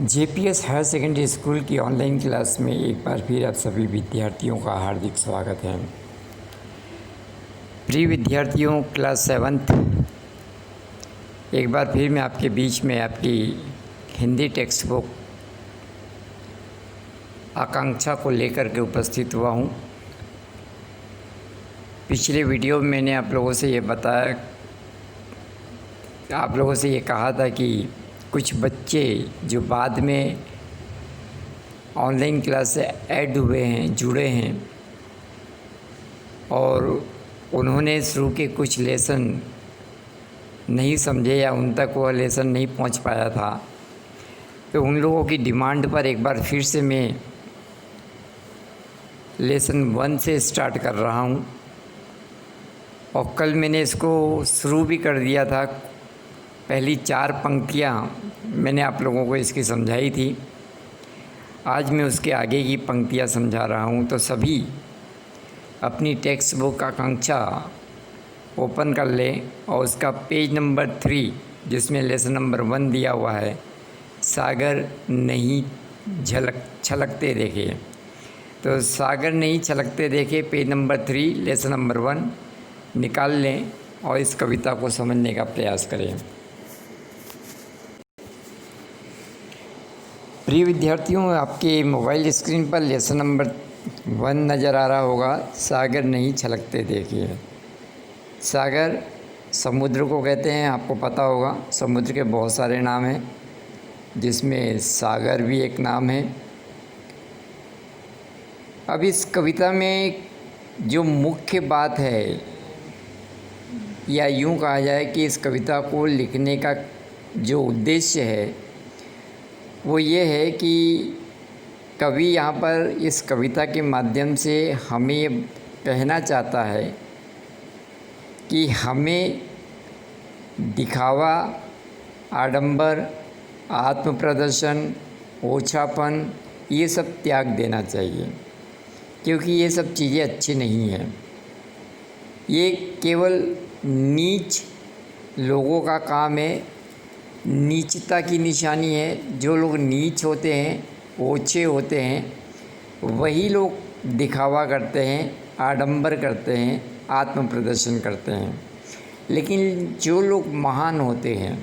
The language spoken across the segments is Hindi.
जेपीएस हायर सेकेंडरी स्कूल की ऑनलाइन क्लास में एक बार फिर आप सभी विद्यार्थियों का हार्दिक स्वागत है। प्रिय विद्यार्थियों, क्लास 7th एक बार फिर मैं आपके बीच में आपकी हिंदी टेक्स्ट बुक आकांक्षा को लेकर के उपस्थित हुआ हूँ। पिछले वीडियो में मैंने आप लोगों से ये कहा था कि कुछ बच्चे जो बाद में ऑनलाइन क्लास से ऐड हुए हैं, जुड़े हैं और उन्होंने शुरू के कुछ लेसन नहीं समझे या उन तक वह लेसन नहीं पहुंच पाया था, तो उन लोगों की डिमांड पर एक बार फिर से मैं लेसन 1 से स्टार्ट कर रहा हूं। और कल मैंने इसको शुरू भी कर दिया था। पहली 4 पंक्तियां मैंने आप लोगों को इसकी समझाई थी। आज मैं उसके आगे की पंक्तियां समझा रहा हूं। तो सभी अपनी टेक्स्ट बुक आकांक्षा ओपन कर लें और उसका पेज नंबर 3 जिसमें लेसन नंबर 1 दिया हुआ है, सागर नहीं छलकते देखे। तो सागर नहीं छलकते देखे पेज नंबर 3 लेसन नंबर 1 निकाल लें और इस कविता को समझने का प्रयास करें। प्रिय विद्यार्थियों, आपके मोबाइल स्क्रीन पर लेसन नंबर 1 नज़र आ रहा होगा, सागर नहीं छलकते देखिए। सागर समुद्र को कहते हैं, आपको पता होगा। समुद्र के बहुत सारे नाम हैं, जिसमें सागर भी एक नाम है। अब इस कविता में जो मुख्य बात है, या यूँ कहा जाए कि इस कविता को लिखने का जो उद्देश्य है वो ये है कि कवि यहाँ पर इस कविता के माध्यम से हमें ये कहना चाहता है कि हमें दिखावा, आडंबर, आत्म प्रदर्शन, ओछापन, ये सब त्याग देना चाहिए, क्योंकि ये सब चीज़ें अच्छी नहीं हैं। ये केवल नीच लोगों का काम है, नीचता की निशानी है। जो लोग नीच होते हैं, ओछे होते हैं, वही लोग दिखावा करते हैं, आडंबर करते हैं, आत्म प्रदर्शन करते हैं। लेकिन जो लोग महान होते हैं,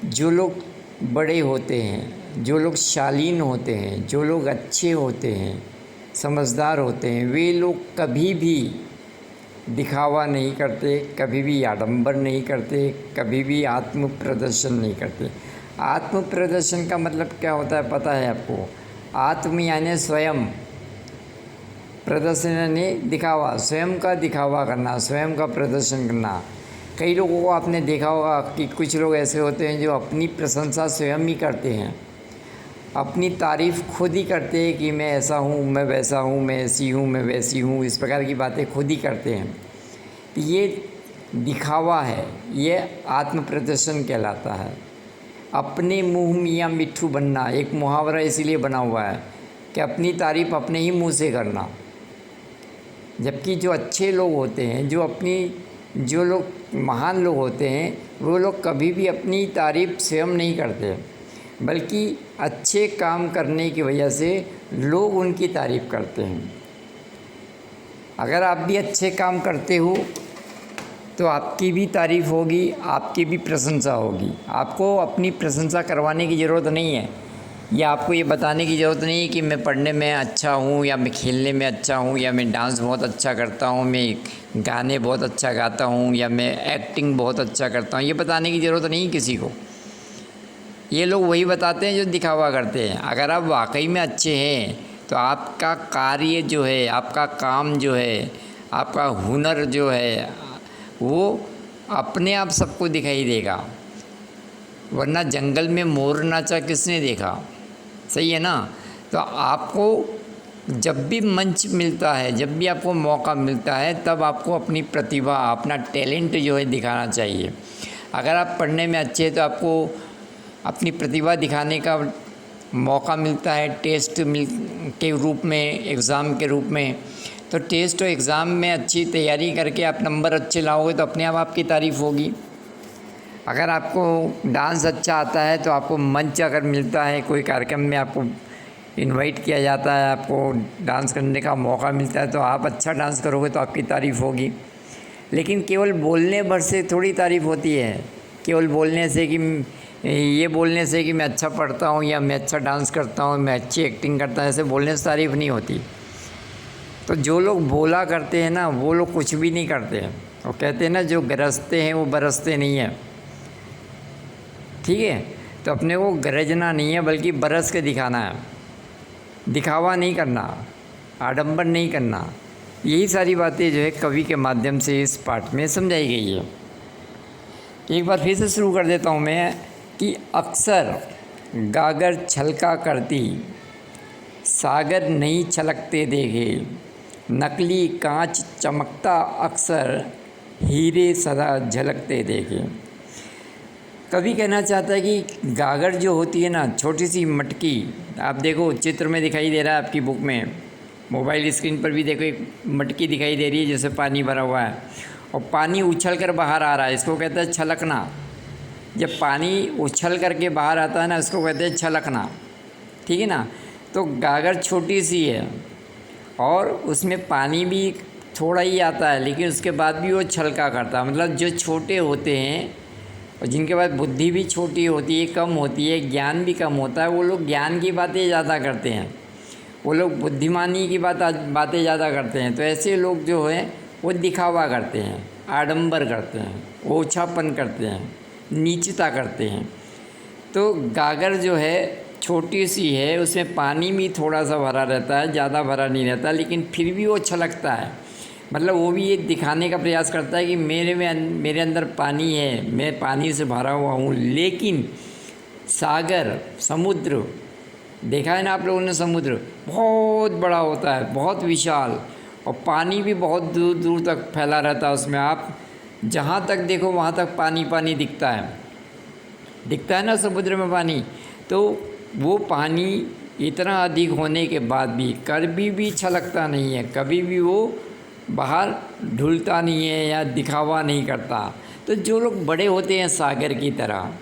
जो लोग बड़े होते हैं, जो लोग शालीन होते हैं, जो लोग अच्छे होते हैं, समझदार होते हैं, वे लोग कभी भी दिखावा नहीं करते, कभी भी आडंबर नहीं करते, कभी भी आत्म प्रदर्शन नहीं करते। आत्म प्रदर्शन का मतलब क्या होता है पता है आपको? आत्म यानी स्वयं, प्रदर्शन यानी दिखावा, स्वयं का दिखावा करना, स्वयं का प्रदर्शन करना। कई लोगों को आपने देखा होगा कि कुछ लोग ऐसे होते हैं जो अपनी प्रशंसा स्वयं ही करते हैं, अपनी तारीफ़ खुद ही करते हैं कि मैं ऐसा हूँ, मैं वैसा हूँ, मैं ऐसी हूँ, मैं वैसी हूँ, इस प्रकार की बातें खुद ही करते हैं। ये दिखावा है, ये आत्म प्रदर्शन कहलाता है। अपने मुँह मियाँ मिट्ठू बनना एक मुहावरा इसीलिए बना हुआ है कि अपनी तारीफ़ अपने ही मुँह से करना। जबकि जो अच्छे लोग होते हैं, जो लोग महान लोग होते हैं, वो लोग कभी भी अपनी तारीफ़ स्वयं नहीं करते, बल्कि अच्छे काम करने की वजह से लोग उनकी तारीफ़ करते हैं। अगर आप भी अच्छे काम करते हो तो आपकी भी तारीफ़ होगी, आपकी भी प्रशंसा होगी। आपको अपनी प्रशंसा करवाने की ज़रूरत नहीं है, या आपको ये बताने की ज़रूरत नहीं है कि मैं पढ़ने में अच्छा हूँ, या मैं खेलने में अच्छा हूँ, या मैं डांस बहुत अच्छा करता हूँ, मैं गाने बहुत अच्छा गाता हूँ, या मैं एक्टिंग बहुत अच्छा करता हूँ। ये बताने की ज़रूरत नहीं किसी को। ये लोग वही बताते हैं जो दिखावा करते हैं। अगर आप वाकई में अच्छे हैं तो आपका कार्य जो है, आपका काम जो है, आपका हुनर जो है, वो अपने आप सबको दिखाई देगा। वरना जंगल में मोर नाचा किसने देखा? सही है ना? तो आपको जब भी मंच मिलता है, जब भी आपको मौका मिलता है, तब आपको अपनी प्रतिभा, अपना टैलेंट जो है दिखाना चाहिए। अगर आप पढ़ने में अच्छे हैं तो आपको अपनी प्रतिभा दिखाने का मौका मिलता है टेस्ट के रूप में, एग्ज़ाम के रूप में। तो टेस्ट और एग्ज़ाम में अच्छी तैयारी करके आप नंबर अच्छे लाओगे तो अपने आप आपकी तारीफ़ होगी। अगर आपको डांस अच्छा आता है तो आपको मंच अगर मिलता है, कोई कार्यक्रम में आपको इनवाइट किया जाता है, आपको डांस करने का मौका मिलता है, तो आप अच्छा डांस करोगे तो आपकी तारीफ़ होगी। लेकिन केवल बोलने भर से थोड़ी तारीफ़ होती है। केवल बोलने से कि ये बोलने से कि मैं अच्छा पढ़ता हूँ या मैं अच्छा डांस करता हूँ, मैं अच्छी एक्टिंग करता हूँ, ऐसे बोलने से तारीफ़ नहीं होती। तो जो लोग बोला करते हैं ना, वो लोग कुछ भी नहीं करते हैं। वो कहते हैं ना, जो गरजते हैं वो बरसते नहीं हैं। ठीक है, तो अपने को गरजना नहीं है बल्कि बरस के दिखाना है, दिखावा नहीं करना, आडंबर नहीं करना। यही सारी बातें जो है कवि के माध्यम से इस पाठ में समझाई गई है। एक बार फिर से शुरू कर देता हूँ मैं कि अक्सर गागर छलका करती, सागर नहीं छलकते देखे, नकली कांच चमकता अक्सर, हीरे सदा झलकते देखे। कवि कहना चाहता है कि गागर जो होती है ना, छोटी सी मटकी, आप देखो चित्र में दिखाई दे रहा है आपकी बुक में, मोबाइल स्क्रीन पर भी देखो एक मटकी दिखाई दे रही है जिसमें पानी भरा हुआ है और पानी उछल कर बाहर आ रहा है, इसको कहते हैं छलकना। जब पानी उछल करके बाहर आता है ना, इसको कहते हैं छलकना। ठीक है ना। तो गागर छोटी सी है और उसमें पानी भी थोड़ा ही आता है, लेकिन उसके बाद भी वो छलका करता है। मतलब जो छोटे होते हैं और जिनके पास बुद्धि भी छोटी होती है, कम होती है, ज्ञान भी कम होता है, वो लोग ज्ञान की बातें ज़्यादा करते हैं, वो लोग बुद्धिमानी की बातें ज़्यादा करते हैं। तो ऐसे लोग जो है वो दिखावा करते हैं, आडंबर करते हैं, ओछापन करते हैं, नीचता करते हैं। तो गागर जो है छोटी सी है, उसमें पानी भी थोड़ा सा भरा रहता है, ज़्यादा भरा नहीं रहता, लेकिन फिर भी वो छलकता है। मतलब वो भी ये दिखाने का प्रयास करता है कि मेरे अंदर पानी है, मैं पानी से भरा हुआ हूँ। लेकिन सागर, समुद्र, देखा है ना आप लोगों ने, समुद्र बहुत बड़ा होता है, बहुत विशाल, और पानी भी बहुत दूर दूर तक फैला रहता है उसमें। आप जहाँ तक देखो वहाँ तक पानी पानी दिखता है ना समुद्र में पानी। तो वो पानी इतना अधिक होने के बाद भी कभी भी छलकता नहीं है, कभी भी वो बाहर ढुलता नहीं है या दिखावा नहीं करता। तो जो लोग बड़े होते हैं सागर की तरह,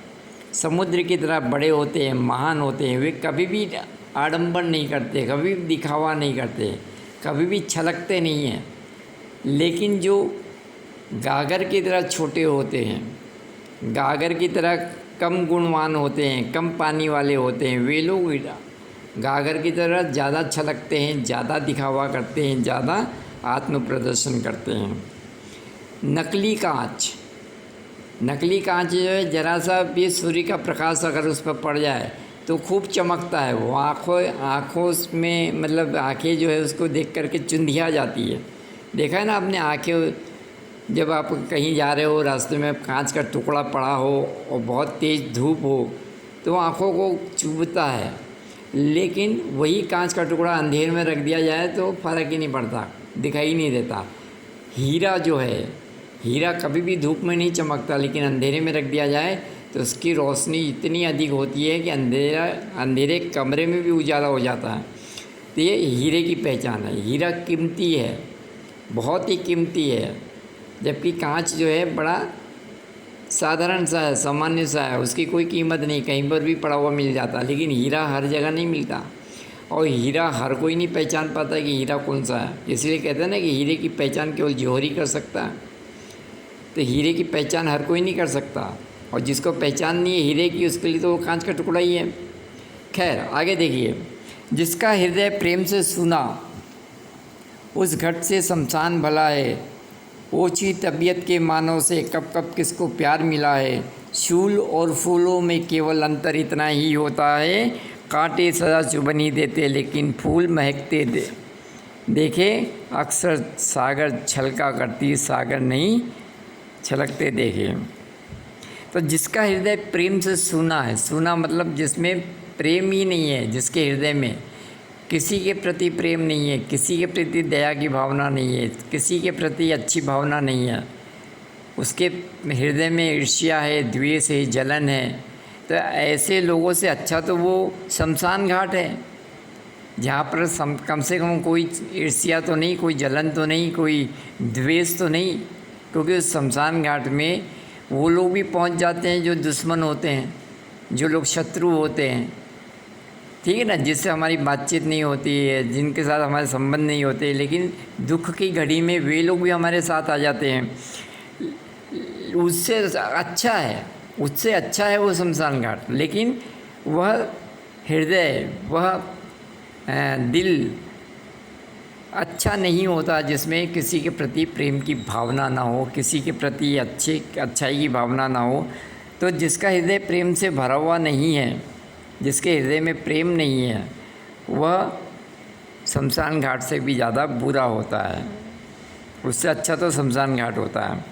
समुद्र की तरह बड़े होते हैं, महान होते हैं, वे कभी भी आडंबर नहीं करते, कभी भी दिखावा नहीं करते, कभी भी छलकते नहीं हैं। लेकिन जो गागर की तरह छोटे होते हैं, गागर की तरह कम गुणवान होते हैं, कम पानी वाले होते हैं, वे लोग गागर की तरह ज़्यादा छलकते हैं, ज़्यादा दिखावा करते हैं, ज़्यादा आत्म प्रदर्शन करते हैं। नकली कांच, नकली कांच जो है, ज़रा सा भी सूर्य का प्रकाश अगर उस पर पड़ जाए तो खूब चमकता है। वो आँखों में, मतलब आँखें जो है उसको देख करके चुंधिया जाती है। देखा है ना आपने, आँखें जब आप कहीं जा रहे हो, रास्ते में कांच का टुकड़ा पड़ा हो और बहुत तेज़ धूप हो तो आँखों को चुभता है। लेकिन वही कांच का टुकड़ा अंधेर में रख दिया जाए तो फ़र्क ही नहीं पड़ता, दिखाई नहीं देता। हीरा जो है, हीरा कभी भी धूप में नहीं चमकता, लेकिन अंधेरे में रख दिया जाए तो उसकी रोशनी इतनी अधिक होती है कि अंधेरे कमरे में भी उजाला हो जाता है। तो ये हीरे की पहचान है। हीरा कीमती है, बहुत ही कीमती है, जबकि कांच जो है बड़ा साधारण सा है, सामान्य सा है, उसकी कोई कीमत नहीं, कहीं पर भी पड़ा हुआ मिल जाता। लेकिन हीरा हर जगह नहीं मिलता और हीरा हर कोई नहीं पहचान पाता कि हीरा कौन सा है। इसलिए कहते हैं ना कि हीरे की पहचान केवल जौहरी कर सकता है। तो हीरे की पहचान हर कोई नहीं कर सकता, और जिसको पहचान नहीं है हीरे की, उसके लिए तो वो कांच का टुकड़ा ही है। खैर आगे देखिए, जिसका हृदय प्रेम से सुना, उस घट से शमशान भला है। ओछी तबीयत के मानव से कब कब किसको प्यार मिला है। शूल और फूलों में केवल अंतर इतना ही होता है, कांटे सदा चुभनी देते लेकिन फूल महकते देखे। अक्सर सागर छलका करती, सागर नहीं छलकते देखे। तो जिसका हृदय प्रेम से सूना है, सूना मतलब जिसमें प्रेम ही नहीं है, जिसके हृदय में किसी के प्रति प्रेम नहीं है, किसी के प्रति दया की भावना नहीं है, किसी के प्रति अच्छी भावना नहीं है, उसके हृदय में ईर्ष्या है, द्वेष है, जलन है, तो ऐसे लोगों से अच्छा तो वो शमशान घाट है, जहाँ पर कम से कम कोई ईर्ष्या तो नहीं, कोई जलन तो नहीं, कोई द्वेष तो नहीं। क्योंकि उस शमशान घाट में वो लोग भी पहुंच जाते हैं जो दुश्मन होते हैं, जो लोग शत्रु होते हैं, ठीक है ना, जिससे हमारी बातचीत नहीं होती है, जिनके साथ हमारे संबंध नहीं होते, लेकिन दुख की घड़ी में वे लोग भी हमारे साथ आ जाते हैं। उससे अच्छा है वो शमशान घाट, लेकिन वह हृदय, वह दिल अच्छा नहीं होता जिसमें किसी के प्रति प्रेम की भावना ना हो, किसी के प्रति अच्छाई की भावना ना हो। तो जिसका हृदय प्रेम से भरा हुआ नहीं है, जिसके हृदय में प्रेम नहीं है, वह शमशान घाट से भी ज़्यादा बुरा होता है। उससे अच्छा तो शमशान घाट होता है।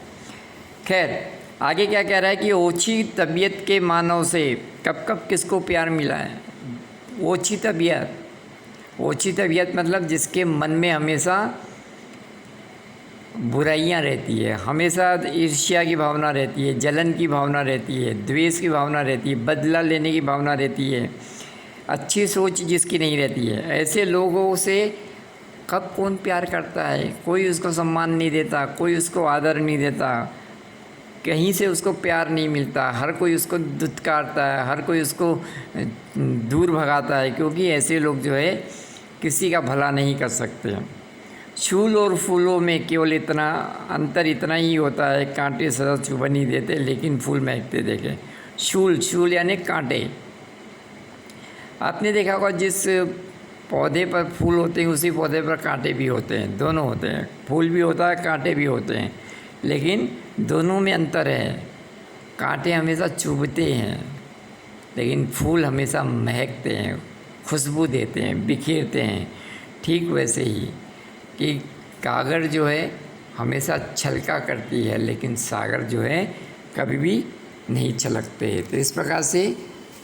खैर, आगे क्या कह रहा है कि ओछी तबीयत के मानव से कब कब किसको प्यार मिला है। ओछी तबीयत मतलब जिसके मन में हमेशा बुराइयां रहती है, हमेशा ईर्ष्या की भावना रहती है, जलन की भावना रहती है, द्वेष की भावना रहती है, बदला लेने की भावना रहती है, अच्छी सोच जिसकी नहीं रहती है। ऐसे लोगों से कब कौन प्यार करता है। कोई उसको सम्मान नहीं देता, कोई उसको आदर नहीं देता, कहीं से उसको प्यार नहीं मिलता, हर कोई उसको दुत्कारता है, हर कोई उसको दूर भगाता है, क्योंकि ऐसे लोग जो है किसी का भला नहीं कर सकते। फूल और फूलों में केवल इतना ही होता है, कांटे सदा चुभ नहीं देते लेकिन फूल महकते देखे। शूल यानी कांटे। आपने देखा होगा जिस पौधे पर फूल होते हैं उसी पौधे पर कांटे भी होते हैं, दोनों होते हैं, फूल भी होता है, कांटे भी होते हैं, लेकिन दोनों में अंतर है। कांटे हमेशा चुभते हैं लेकिन फूल हमेशा महकते हैं, खुशबू देते हैं, बिखेरते हैं। ठीक वैसे ही कि कागज जो है हमेशा छलका करती है लेकिन सागर जो है कभी भी नहीं छलकते। तो इस प्रकार से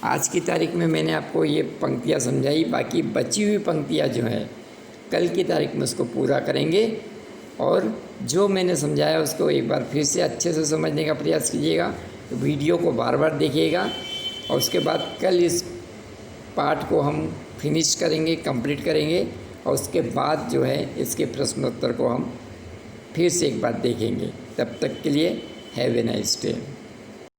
आज की तारीख में मैंने आपको ये पंक्तियाँ समझाई। बाकी बची हुई पंक्तियाँ जो है कल की तारीख में उसको पूरा करेंगे, और जो मैंने समझाया उसको एक बार फिर से अच्छे से समझने का प्रयास कीजिएगा। वीडियो को बार बार देखिएगा, और उसके बाद कल इस पार्ट को हम फिनिश करेंगे, कंप्लीट करेंगे, और उसके बाद जो है इसके प्रश्नोत्तर को हम फिर से एक बार देखेंगे। तब तक के लिए हैव ए नाइस डे।